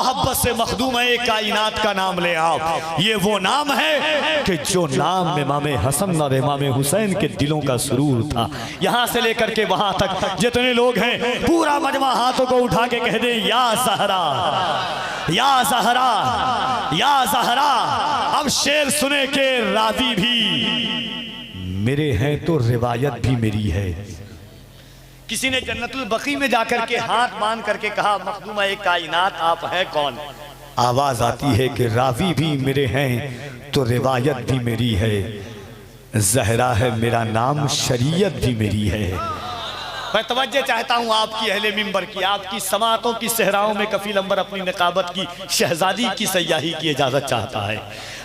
मोहब्बत से मखदूम कायनात का नाम ले आओ। ये वो नाम है कि जो नाम इमाम हसन और इमाम हुसैन के दिलों का सुरूर था। यहाँ से लेकर के वहाँ तक जितने लोग हैं पूरा मजमा हाथों को उठा के कह दे या ज़हरा, या ज़हरा, या ज़हरा। अब शेर सुने के रावी भी मेरे हैं तो रिवायत भी मेरी है। किसी ने जन्नतुल बकी में जाकर के हाथ बांध करके कहा मखदूमा कायनात आप हैं कौन? आवाज आती है कि रावी भी मेरे हैं तो रिवायत भी मेरी है। ज़हरा है मेरा नाम, शरीयत भी मेरी है। मैं तवज्जो चाहता हूँ आपकी अहले मिंबर की, आपकी समातों की सहराओं में कफील अंबर अपनी निकाबत की शहजादी की सयाही की इजाजत चाहता है।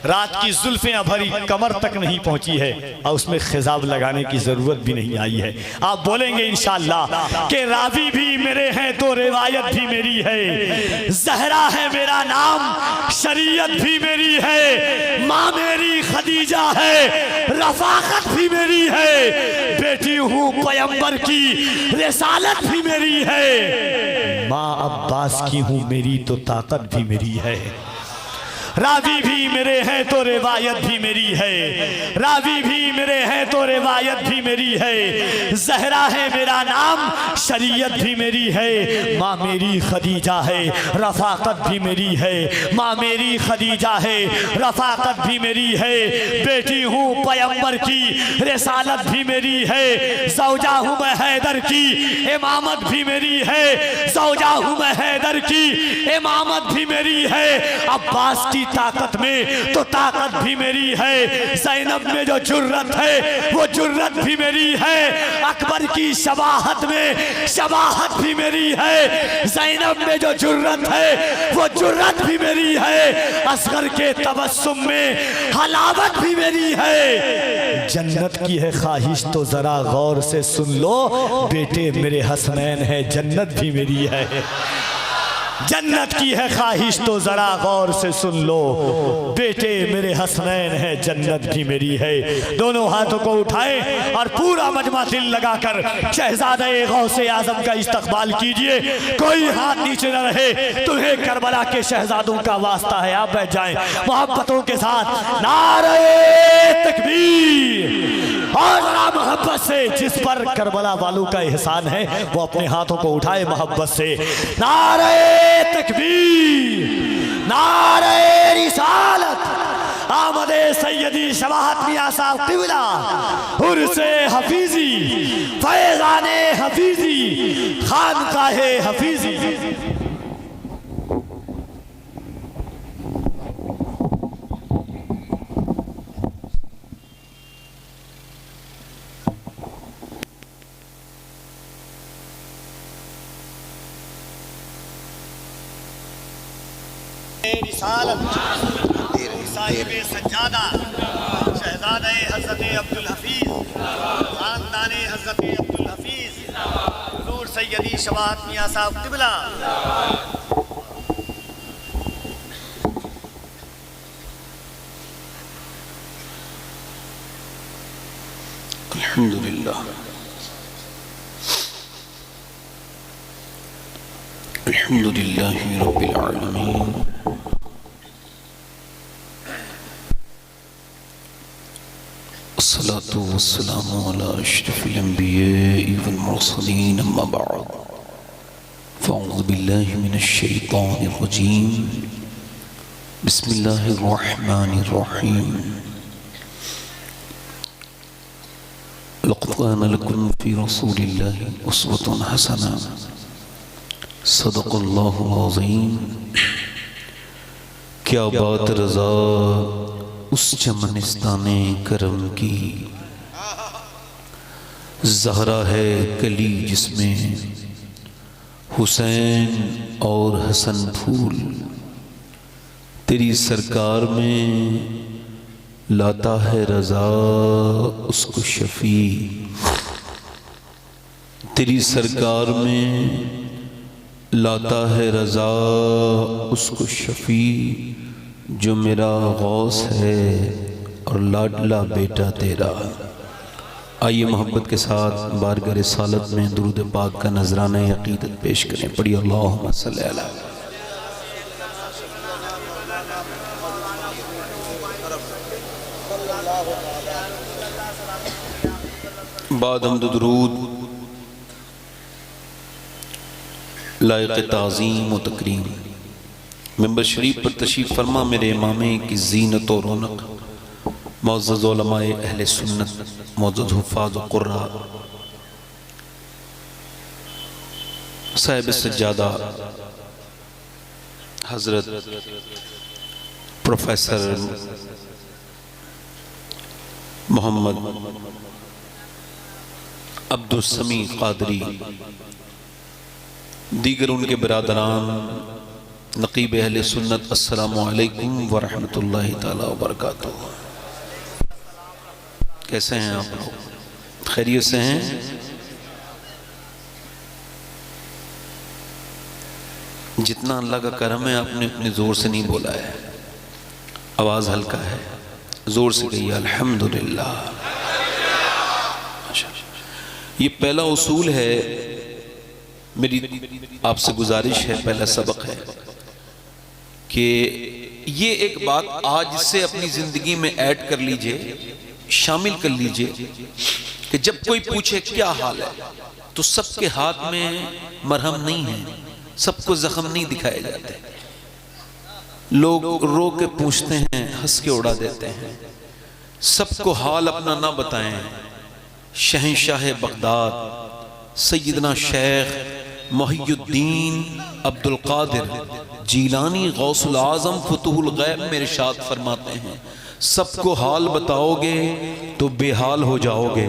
रात की जुल्फें भरी कमर तक नहीं पहुंची है और उसमें खिजाब लगाने की जरूरत भी नहीं आई है। आप बोलेंगे इंशाअल्लाह कि रावी भी मेरे हैं तो रिवायत भी मेरी है। ज़हरा है मेरा नाम, शरीयत भी मेरी है। माँ मेरी खदीजा है, रफाकत भी मेरी है। बेटी हूँ पैगंबर की, रिसालत भी मेरी है। माँ अब्बास की हूँ मेरी तो ताकत भी मेरी है। रावी भी मेरे हैं तो रिवायत भी मेरी है। रावी भी मेरे हैं तो रिवायत भी मेरी है। ज़हरा है मेरा नाम, शरीयत भी मेरी है। माँ मेरी खदीजा है, रफाकत भी मेरी है। माँ मेरी खदीजा है, रफाकत भी मेरी है। बेटी हूँ पैगंबर की, रिसालत भी मेरी है। ज़ौजा हूँ मैं हैदर की, इमामत भी मेरी है। ज़ौजा हूँ मैं हैदर की, इमामत भी मेरी है। अब्बास की ताकत में तो ताकत भी मेरी है। ज़ैनब में जो जुर्रत है वो जुर्रत भी मेरी है। अकबर की शबाहत में शबाहत भी मेरी है। ज़ैनब में जो जुर्रत है वो जुर्रत भी मेरी है। असगर के तबस्सुम में हलावत भी मेरी है। जन्नत की है ख्वाहिश तो जरा गौर से सुन लो, बेटे मेरे हसनैन है, जन्नत भी मेरी है। जन्नत की है ख्वाहिश तो जरा गौर से सुन लो, बेटे मेरे हसनैन है, जन्नत भी मेरी है। दोनों हाथों को उठाए और पूरा मजमा दिल लगाकर शहजादे गौसे आजम का इस्तकबाल कीजिए। कोई हाथ नीचे न रहे, तुम्हें करबला के शहजादों का वास्ता है। आप बैठ जाएं मोहब्बतों के साथ। नारे तकबीर और मोहब्बत से, जिस पर करबला वालों का एहसान है वो अपने हाथों को उठाए मोहब्बत से। नारे तकबीर, नारे रिसालत, आमदे सैयदी शबाहत मियां साहब क़िबला, उर्से हफीजी, फैज़ाने हफीजी, खानकाहे हफीजी। रिसालत साहिबे सज्जादा, शहजादे हज़रत अब्दुल हफीज़, खानदाने हज़रत अब्दुल हफीज़, हुज़ूर सैयदी शबाहत मियां साहब क़िबला। अल्हम्दुलिल्लाह, अल्हम्दुलिल्लाहि रब्बिल आलमीन, अस्सलातु वस्सलामु अला अशरफिल अंबिया'i वल मुरसलीन, अम्मा बअद, फ़अऊज़ु बिल्लाहि मिनश शैतानिर रजीम, बिस्मिल्लाहिर रहमानिर रहीम। लक़द कान लकुम फ़ी रसूलिल्लाहि उस्वतुन हसना, सदक़ल्लाहुल अज़ीम। क्या बात रज़ा उस चमनिस्ताने करम की, ज़हरा है कली जिसमें हुसैन और हसन फूल। तेरी सरकार में लाता है रज़ा उसको शफ़ी। तेरी सरकार में लाता है रज़ा उसको शफ़ी, जो मेरा गौस है और लाडला बेटा तेरा। आइए मोहब्बत के साथ बारगाह रिसालत में दुरूद पाक का नजराना अक़ीदत पेश करें। पढ़िए अल्लाहुम्मा सल्ली अला बाद हम्द दुरूद लायक ताज़ीम व तकरीम मिंबर शरीफ पर तशरीफ़ फरमा मेरे इमामे की जीनत और रौनक मुअज़्ज़ज़ उलमाए अहले सुन्नत मुअज़्ज़ज़ हुफ़ाज़ व क़ुर्रा साहिब सज्जादा हज़रत प्रोफेसर मोहम्मद अब्दुल समी क़ादरी, दीगर उनके बरादरान, नक़ीब अहले सुन्नत, अस्सलामु अलैकुम व रहमतुल्लाहि ताला व बरकातुहू। कैसे हैं आप लोग? खैरियत से हैं? जितना अल्लाह का करम है आपने अपने ज़ोर से नहीं बोला है, आवाज़ हल्का है, ज़ोर से कहिए अल्हम्दुलिल्लाह। ये पहला उसूल है, मेरी आपसे गुजारिश है, पहला सबक है कि ये एक बात आज से अपनी ज़िंदगी में ऐड कर लीजिए, शामिल कर लीजिए कि जब कोई पूछे क्या हाल है तो सबके हाथ में मरहम नहीं है, सबको जख्म नहीं दिखाए जाते। लोग रो के पूछते हैं, हंस के उड़ा देते हैं, सबको हाल अपना ना बताएं। शहंशाह बगदाद सैयदना शेख मुहियुद्दीन अब्दुल कादिर जीलानी गौसुल आज़म फुतहुल गैब में इरशाद फरमाते हैं, सबको हाल बताओगे तो बेहाल हो जाओगे,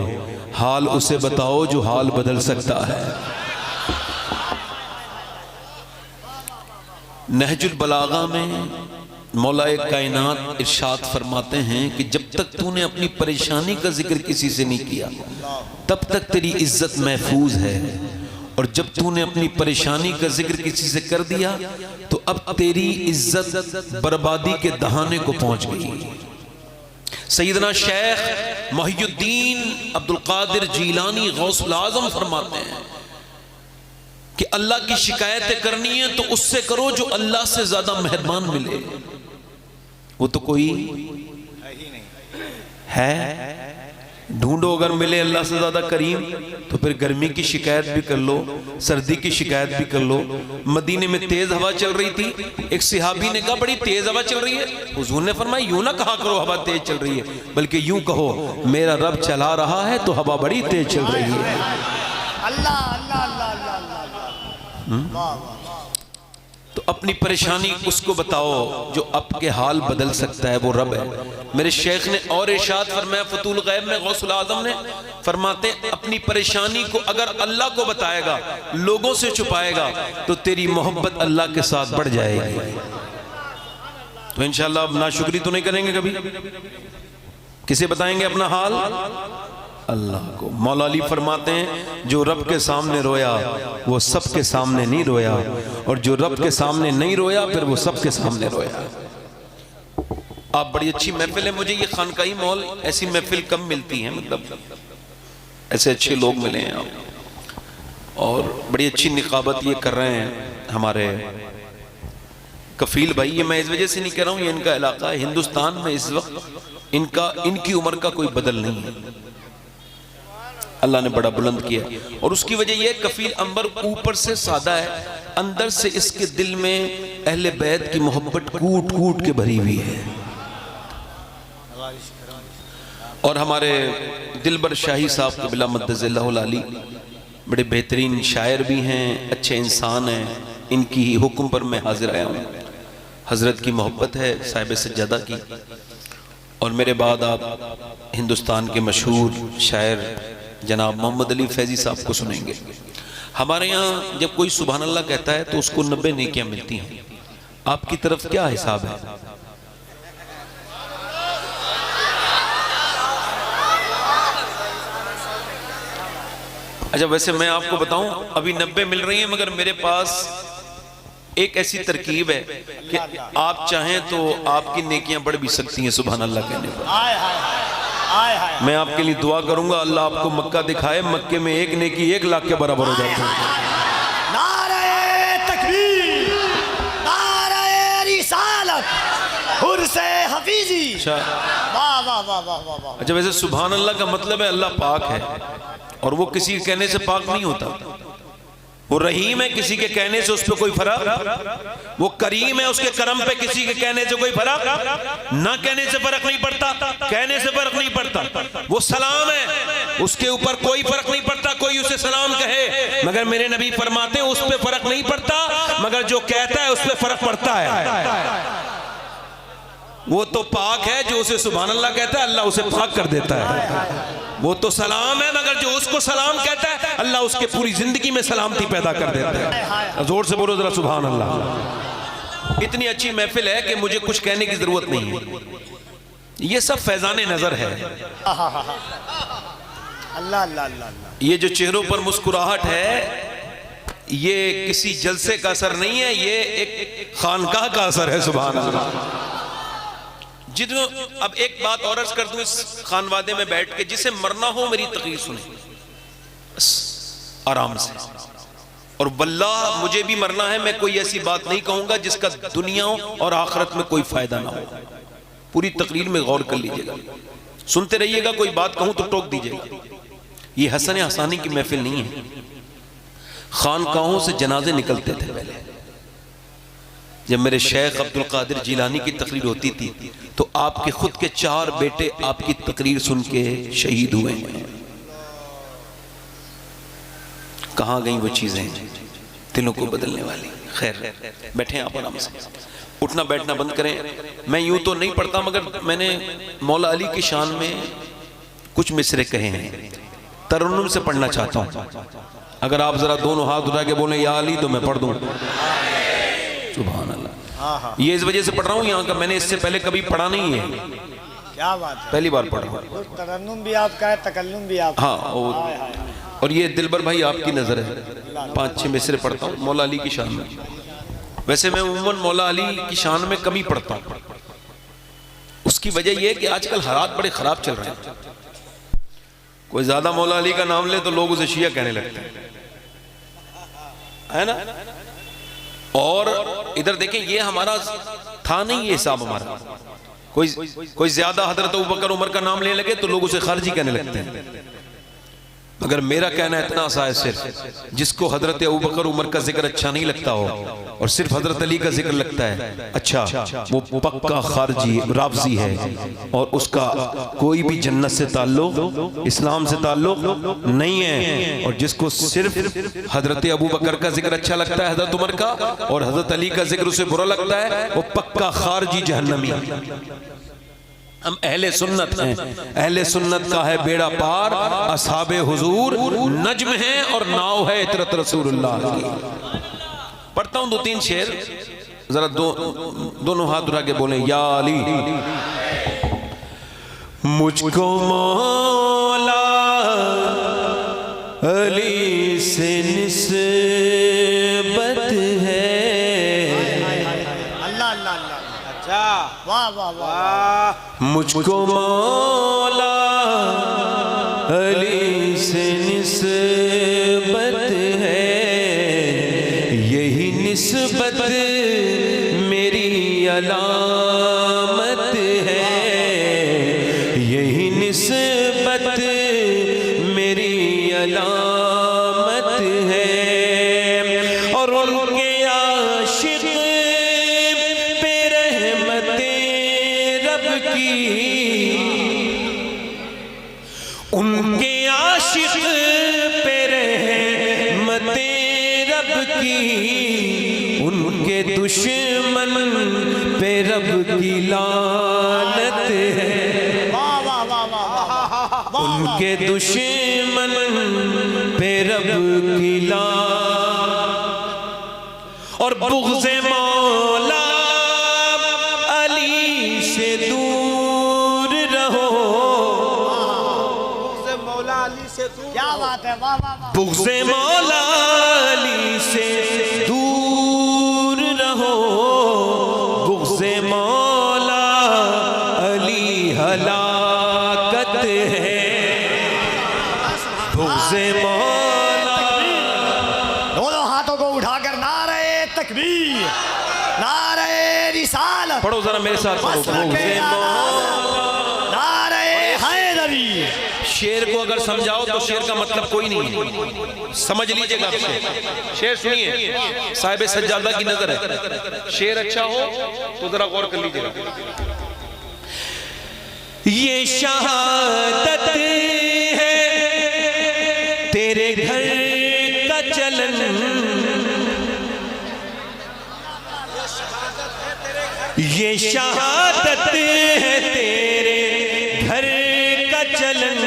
हाल उसे बताओ जो हाल बदल सकता है। नहजुल बलागा में मौलाए कायनात इरशाद फरमाते हैं कि जब तक तूने अपनी परेशानी का जिक्र किसी से नहीं किया तब तक तेरी इज्जत महफूज है, और जब तूने अपनी परेशानी का जिक्र किसी से कर दिया तो अब तेरी इज्जत बर्बादी के दहाने को पहुंच गई। सैयदना शेख मुहियुद्दीन अब्दुल कादिर जीलानी गौसुल आज़म फरमाते हैं कि अल्लाह की शिकायतें करनी है तो उससे करो जो अल्लाह से ज्यादा मेहरबान मिले। वो तो कोई है, ढूंढो अगर मिले अल्लाह से ज्यादा करीम तो फिर गर्मी की शिकायत भी कर लो, सर्दी की शिकायत भी कर लो। मदीने में तेज हवा चल रही थी, एक सहाबी ने कहा बड़ी तेज हवा चल रही है, हुजूर ने फरमाया यूं ना कहा करो हवा तेज चल रही है, बल्कि यूं कहो मेरा रब चला रहा है तो हवा बड़ी तेज चल रही है। अल्लाह अल्लाह अल्लाह अल्लाह। तो अपनी परेशानी उसको बताओ जो आपके हाल बदल सकता है, वो रब है। मेरे शेख ने और इरशाद फरमाया फतूल गैब में गौसुल आज़म ने फरमाते अपनी परेशानी को अगर अल्लाह को बताएगा, लोगों से छुपाएगा तो तेरी मोहब्बत अल्लाह के साथ बढ़ जाएगी। तो इंशाअल्लाह अब नाशुक्री तो नहीं करेंगे कभी। किसे बताएंगे अपना हाल? अल्लाह को। मौला अली फरमाते हैं जो रब के सामने रोया वो सब के सामने नहीं रोया, और जो रब के सामने नहीं रोया फिर वो सब के सामने रोया। आप बड़ी अच्छी महफिल है, मुझे ये खानकाई मॉल ऐसी महफिल कम मिलती है, मतलब ऐसे अच्छे लोग मिले हैं आप, और बड़ी अच्छी निकाबत ये कर रहे हैं हमारे कफील भाई। ये मैं इस वजह से नहीं कह रहा हूँ, ये इनका इलाका है। हिंदुस्तान में इस वक्त इनकी उम्र का कोई बदल नहीं है, अल्लाह ने बड़ा बुलंद किया, और उसकी वजह यह कफील अंबर ऊपर से सादा है, अंदर से इसके दिल में अहले बैत की मोहब्बत कूट कूट के भरी हुई है। और हमारे दिलबर शाही साहब कबिला मद्दज़िल्लाहुल आली बड़े बेहतरीन शायर भी हैं, अच्छे इंसान हैं, इनकी ही हुक्म पर मैं हाजिर आया हूँ। हजरत की मोहब्बत है साहिब सज्जादा की, और मेरे बाद आप हिंदुस्तान के मशहूर शायर जनाब मोहम्मद अली फैजी साहब को सुनेंगे। हमारे यहाँ जब कोई सुभान अल्लाह कहता है तो उसको 90 नेकियां मिलती हैं। आपकी तरफ क्या हिसाब है? अच्छा, वैसे मैं आपको बताऊं अभी 90 मिल रही हैं, मगर मेरे पास एक ऐसी तरकीब है कि आप चाहें तो आपकी नेकियां बढ़ भी सकती हैं सुभान अल्लाह कहने पर। मैं आपके लिए दुआ करूंगा, अल्लाह आपको मक्का दिखाए, मक्के में एक नेकी 1 लाख के बराबर हो जाती है। नारे तकबीर, नारे रिसालत, हुर्से हफीजी। अच्छा, वाह वाह वाह वाह वाह। अच्छा, वैसे सुभान अल्लाह का मतलब है अल्लाह पाक है, और वो किसी के कहने से पाक नहीं होता। वो रहीम है, किसी के कहने से उस पर कोई फर्क, वो करीम है, उसके करम पे किसी के कहने से कोई फर्क, ना कहने से फर्क नहीं पड़ता, कहने से फर्क नहीं पड़ता। वो सलाम है, उसके ऊपर कोई फर्क नहीं पड़ता, कोई उसे सलाम कहे, मगर मेरे नबी फरमाते हैं उस पर फर्क नहीं पड़ता, मगर जो कहता है उस पर फर्क पड़ता है। वो तो पाक है, जो उसे सुभान अल्लाह कहता है अल्लाह उसे पाक कर देता है। वो तो सलाम है, मगर जो उसको सलाम कहता है अल्लाह उसके पूरी जिंदगी में सलामती पैदा कर देता है। जोर से बोलो जरा सुभान अल्लाह। इतनी अच्छी महफिल है कि मुझे कुछ कहने की जरूरत नहीं है। ये सब फैजाने नजर है। अल्लाह अल्लाह अल्लाह। ये जो चेहरों पर मुस्कुराहट है ये किसी जलसे का असर नहीं है, ये एक खानकाह का असर है। सुभान अल्लाह। जितने अब एक बात और अर्ज कर दूं इस खानवादे में बैठ के, जिसे मरना हो मेरी तकरीर सुने आराम से। और वल्लाह मुझे भी मरना है, मैं कोई ऐसी बात नहीं कहूंगा जिसका दुनिया और आखिरत में कोई फायदा ना हो। पूरी तकरीर में गौर कर लीजिएगा, सुनते रहिएगा, कोई बात कहूं तो टोक दीजिएगा। ये हसन हसानी की महफिल नहीं है। खानकाहों से जनाजे निकलते थे पहले। जब मेरे शेख अब्दुल कादिर जिलानी की तकरीर होती थी तो आपके खुद के 4 बेटे आपकी तकरीर सुन के शहीद हुए हैं। कहाँ गई वो चीजें दिलों को बदलने वाली। खैर बैठे आप आराम से, उठना बैठना बंद करें। मैं यूं तो नहीं पढ़ता, मगर मैंने मौला अली की शान में कुछ मिसरे कहे हैं, तरन्नुम से पढ़ना चाहता हूं। अगर आप जरा दोनों हाथ उठा के बोले या अली तो मैं पढ़ दूं। सुभान अल्लाह। ये इस वजह से पढ़ रहा हूँ, यहाँ का मैंने इससे पहले कभी पढ़ा नहीं है। क्या बात है, पहली बार पढ़ रहा हूँ। तरन्नुम भी आपका है, तकल्लुम भी आपका। हाँ, और ये दिलबर भाई आपकी नजर है। 5-6 मिसरे पढ़ता हूँ मौला अली की शान में। वैसे मैं उम्मन मौला अली की शान में कम ही पढ़ता हूँ। उसकी वजह यह है कि आजकल हालात बड़े खराब चल रहे हैं। कोई ज्यादा मौला अली का नाम ले तो लोग उसे शिया कहने लगते हैं, है ना। और इधर देखें, ये हमारा था नहीं ये हिसाब हमारा। कोई ज्यादा हजरत अबू बकर उमर का नाम लेने लगे तो लोग उसे खारजी कहने लगते हैं। मगर मेरा कहना इतना सा है, सिर्फ जिसको हजरत अबू बकर उमर का जिक्र अच्छा नहीं लगता हो और सिर्फ हजरत अली का जिक्र लगता है अच्छा, वो पक्का खारजी राफजी है और उसका कोई भी जन्नत से ताल्लुक, इस्लाम से ताल्लुक नहीं है। और जिसको सिर्फ हजरत अबू बकर का जिक्र अच्छा लगता है, हजरत उमर का, और हजरत अली का जिक्र उसे बुरा लगता है, वो पक्का खारजी जहन्नमी। हम अहले सुन्नत हैं, अहले सुन्नत का है बेड़ा पार, असहाबे हुजूर नज्म है और नाव है इतरत रसूलुल्लाह की। पढ़ता हूं 2-3 शेर, जरा दोनों हाथ उठा के बोले या अली। मुझको मौला अली से निस्बत है। अल्लाह अल्लाह अल्लाह। अच्छा, वाह वाह वाह। मुझको मौला अली से निस्बत है, यही निस्बत मेरी अलामत है, यही निस्बत मेरी अलामत है। और उनके आशिक पे रहमते रब की, उनके आशिक पे रहमते रब की, उनके दुश्मन पे रब की लानत है। उनके दुश्मन पे रब की लानत। और बुग़्ज़े मौला अली से दूर रहो। बुग़्ज़े मौला अली से दूर, क्या बात है, वाह वाह वाह। बुग़्ज़े मौला अली से दूर रहो, बुग़्ज़े मौला अली हलाकत है, बुग़्ज़े मौला। दोनों हाथों को उठाकर नारे तकबीर, नारे रिसालत। पढ़ो जरा मेरे साथ, पढ़ो। बुग़्ज़े मौला नारे हैदरी, शेर को अगर समझाओ तो शेर का मतलब कोई नहीं है, समझ लीजिएगा आप शेर सुनिए, साहिब सज्जादा की नजर है, शेर अच्छा हो तो जरा गौर कर लीजिएगा। ये शहादत है तेरे घर का चलन, ये शहादत है तेरे घर का चलन,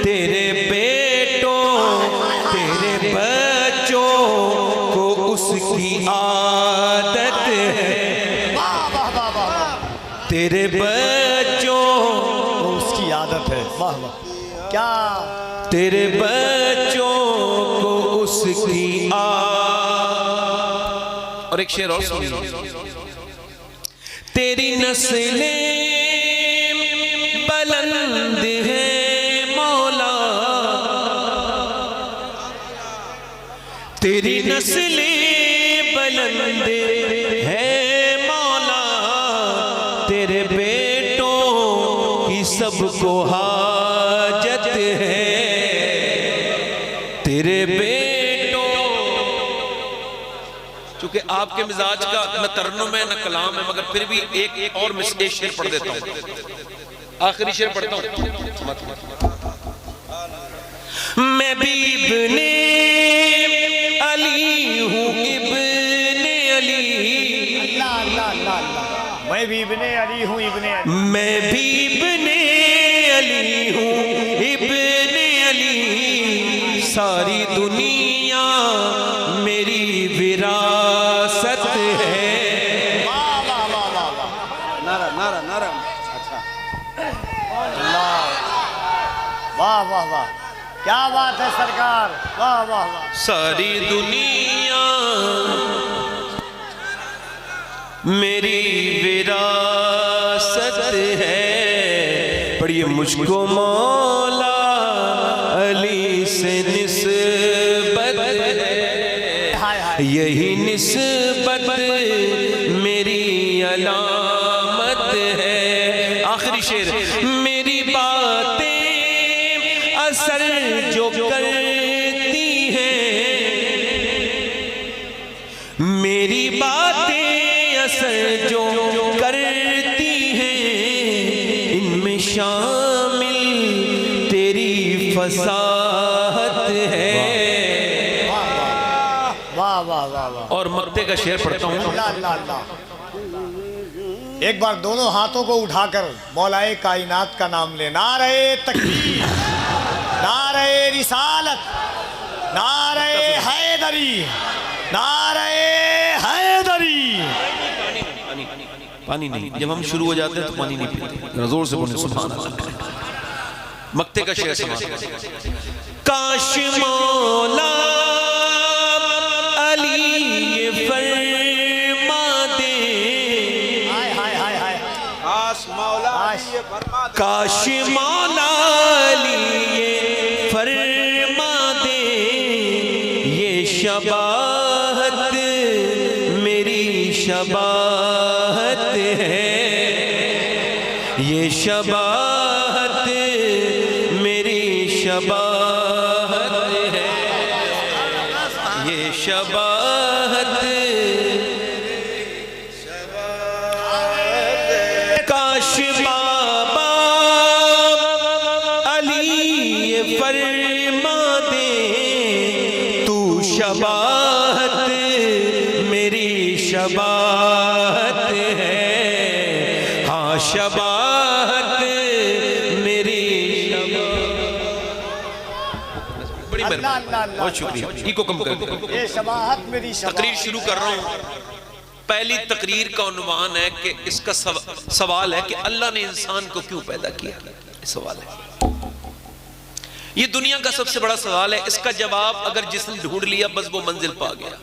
तेरे बेटों तेरे बच्चों को उसकी आदत है, तेरे बच्चों तो उसकी आदत है। वाह वाह, क्या तेरे बच्चों को उसकी और एक शेर और सुनिए। तेरी नस्लें बुलंद है मौला, तेरी नस्लें बुलंद है मौला, तेरे बेटों की सबको हाजत है, तेरे बेटों। चूंकि आपके मिजाज का न तरन्नुम है न कलाम है, मगर फिर भी एक और एक शेर पढ़ देता हूं, आखिरी शेर पढ़ता हूं। मैं भी इब्ने अली हूँ, इब्ने अली, अल्लाह अल्लाह अल्लाह अल्लाह। मैं भी इब्ने अली हूँ, इब्ने अली, मैं भी इब्ने अली हूँ, इब्ने अली, सारी दुनिया मेरी विरासत है। वाह वाह वाह वाह वाह, नारा नारा नारा। अच्छा, अल्लाह, वाह वाह वाह, क्या बात है सरकार, वाह वाह वाह। सारी दुनिया मेरी विरासत है, पढ़िए मुझको मौला अली से निस्बत है, हाय हाय, यही निस्बत मेरी अलामत है। आखिरी शेर, मेरी बातें असर जो करती हैं, मेरी बातें असर जो करती हैं, इनमें शामिल तेरी फसाहत है। वाह वाह वाह वाह। और मक्ते का शेर पढ़ता हूँ। अल्लाह अल्लाह अल्लाह। एक बार दोनों हाथों को उठाकर मौलाए कायनात का नाम ले। नारे तकबीर, नारे रिसालत, नारे हैदरी, नारे हैदरी। पानी नहीं, जब हम शुरू हो जाते हैं तो पानी नहीं पीते, जोर से बोले सुभान अल्लाह। मक्ते का शेर समाप्त। काश मौला अली ये फरमा दे, हाय हाय हाय हाय, काश मौला ये फरमा दे, काश मौला अली ये फरमा दे, ये शबाहत मेरी शबाहत है, ये शबाहत मेरी शबाहत है, ये शबाहत। काश बाबा अली ये फरमा दे, तू शबाहत मेरी शबाहत है, हाँ शबाहत मेरी शबाहत। बड़ी अल्लाह अल्लाह मेहरबानी, अल्लाह। बहुत शुक्रिया। इको कम कर ये शबाहत मेरी शबाहत। तकरीर शुरू कर रहा हूँ। पहली तकरीर का उन्वान है कि इसका सवाल है कि अल्लाह ने इंसान को क्यों पैदा किया। सवाल है, ये दुनिया का सबसे बड़ा सवाल है। इसका जवाब अगर जिसने ढूंढ लिया बस वो मंजिल पा गया,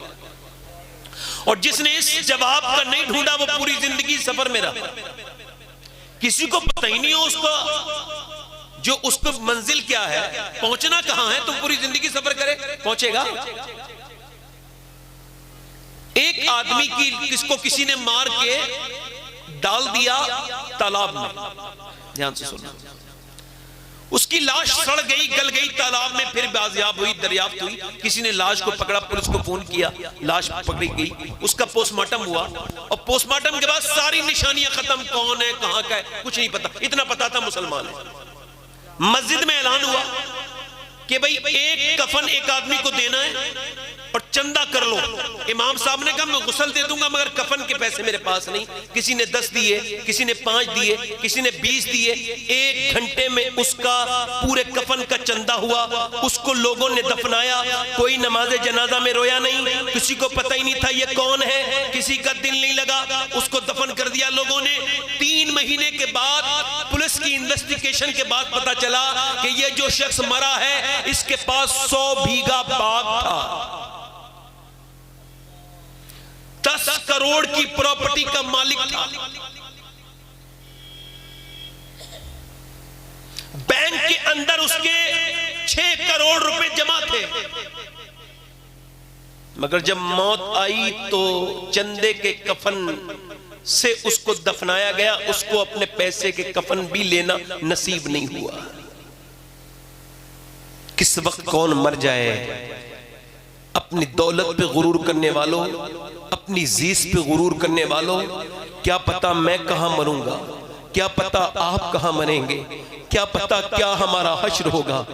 और जिसने इस जवाब का नहीं ढूंढा वो पूरी जिंदगी सफर में रहा। किसी को पता ही नहीं हो उसको जो उसको मंजिल क्या है, पहुंचना कहां है, तो पूरी जिंदगी सफर करे, पहुंचेगा। एक आदमी की किसको किसी ने मार के डाल दिया तालाब में, ध्यान से सुनना। उसकी लाश सड़ गई, गल गई तालाब में, फिर बाजियाब हुई, दरियाफ्त हुई। किसी ने लाश को पकड़ा, पुलिस को फोन किया, लाश पकड़ी गई, उसका पोस्टमार्टम हुआ और पोस्टमार्टम के बाद सारी निशानियां खत्म, कौन है कहां का है कुछ नहीं पता। इतना पता था मुसलमान है। मस्जिद में ऐलान हुआ कि भाई एक कफन एक आदमी को देना है और चंदा कर लो। इमाम साहब ने कहा मैं गुस्ल दे दूंगा मगर कफन के पैसे मेरे पास नहीं। किसी ने 10 दिए, किसी ने 5 दिए, किसी ने 20 दिए। 1 घंटे में उसका पूरे कफन का चंदा हुआ। उसको लोगों ने दफनाया। कोई नमाज जनाजा में रोया नहीं, किसी को पता ही नहीं था ये कौन है, किसी का दिल नहीं लगा, उसको दफन कर दिया लोगों ने। 3 महीने के बाद पुलिस की इन्वेस्टिगेशन के बाद पता चला कि ये जो शख्स मरा है इसके पास 100 बीघा बाग था, 10 करोड़ की प्रॉपर्टी का मालिक था। बैंक के अंदर उसके 6 करोड़ रुपए जमा थे, मगर जब मौत आई तो चंदे के कफन से उसको दफनाया गया। उसको अपने पैसे के कफन भी लेना नसीब नहीं हुआ। किस वक्त कौन मर जाए। अपनी दौलत पे गुरूर करने वालों, अपनी जीस पे गुरूर करने वालों, क्या पता मैं कहां मरूंगा, क्या पता आप कहां मरेंगे, क्या पता क्या हमारा हश्र होगा।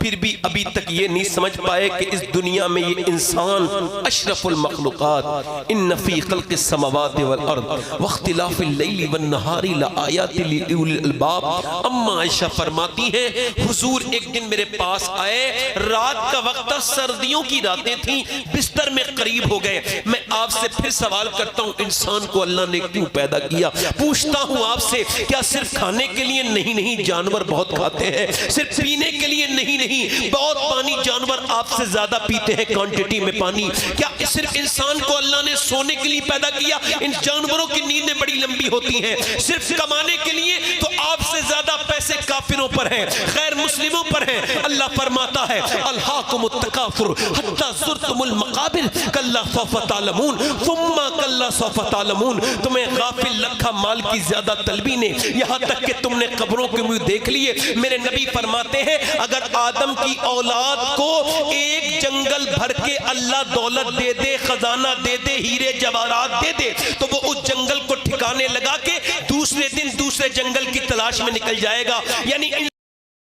फिर भी अभी तक ये नहीं समझ पाए कि इस दुनिया में ये इंसान अशरफुल मखलूकात, इन्न फी खल्क़िस समावाति वल अर्द वख्तिलाफिल लैली वन नहारी लआयातिल लिउलिल अलबाब। अम्मा आयशा फरमाती हैं हुजूर एक दिन मेरे पास आए, रात का वक्त था, सर्दियों की रातें थीं, बिस्तर में करीब हो गए। मैं आपसे फिर सवाल करता हूं, इंसान को अल्लाह ने क्यों पैदा किया? पूछता हूं आपसे, क्या सिर्फ खाने के लिए? नहीं, जानवर बहुत खाते हैं। सिर्फ पीने के लिए? नहीं, बहुत पानी जानवर आपसे ज्यादा पीते हैं क्वांटिटी में पानी। क्या सिर्फ इंसान को अल्लाह ने सोने के लिए पैदा किया? इन जानवरों की नींदें बड़ी लंबी होती हैं। सिर्फ कमाने के लिए? तो आपसे ज्यादा पैसे काफिरों पर हैं, गैर मुस्लिमों पर हैं। अल्लाह फरमाता है अल्हाकुमुत तकासुर हत्ता ज़ुरतुमुल मकाबिर कल्ला सौफ़ा तअलमून सुम्मा कल्ला सौफ़ा तअलमून। तुम्हें गाफिल रखा माल की ज्यादा तलबी ने, यहाँ तक कि तुमने कब्रों के मुंह देख लिए। मेरे नबी फरमाते हैं अगर आदम की औलाद को एक जंगल भर के अल्लाह दौलत दे दे, खजाना दे दे, हीरे जवाहरात दे दे, तो वो उस जंगल को ठिकाने लगा के दूसरे दिन दूसरे जंगल की तलाश में निकल जाएगा। यानी